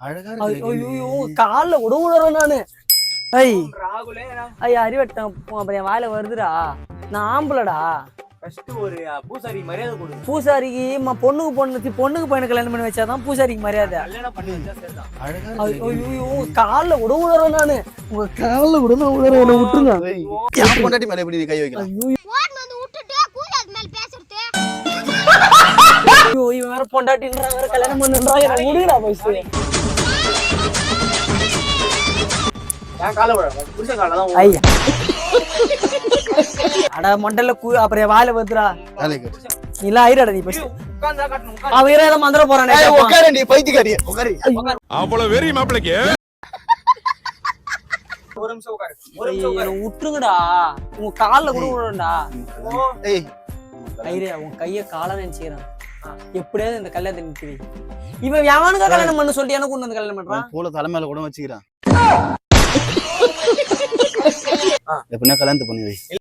ஐயோ காலில் விட விடுறேன் நானு. ஐயா அறிவட்டம் அப்புறம் என் வாயில வருதுடா. நான் ஆம்பளடா. ஒரு பூசாரி மரியாதை கொடு. பூசாரிக்கு பொண்ணுக்கு பையனை கல்யாணம் பண்ணி வச்சாதான் பூசாரிக்கு மரியாதை. ஐயோ காலில் விட விடுறேன் நானு. உங்க காலில் விட விடுறேன் விட்டுருங்க. பொண்டாட்டி மேல எப்படி கை வைக்கலாம்? ஐயோ இவன் வேற பொண்டாட்டின்றா வேற கல்யாணம் பண்ணுன்றா. எனக்கு முடியல பைசு. ஐயா அட மண்டல அப்புறம் வாயில வருதுடா. இல்ல ஐரடா நீ பைசு. அவன் ஏதோ மந்திர போறானே. உட்காரு நீ பைத்தியக்காரி. உட்காரு. அவ்வளவு வெறி மாப்பிளைக்கு. ஒரு நிமிஷம் உட்காரு. ஒரு நிமிஷம் உட்காரு. விட்டுருங்கடா. உங்க கால்ல கூட விடுறேன்டா. ஏய் ஐரே உன் கைய கால நினைச்சுக்கிறான். எப்படியாவது இந்த கல்யாணத்தை நிறுத்தி. இவன் எவனுக்கா கல்யாணம் பண்ண சொல்லிட்டு எனக்கு கொண்டு வந்து கல்யாணம் பண்றான். போல தலைமையில கூட வச்சுக்கிறான். எப்படின்னா கல்யாணத்தை பண்ணி வை.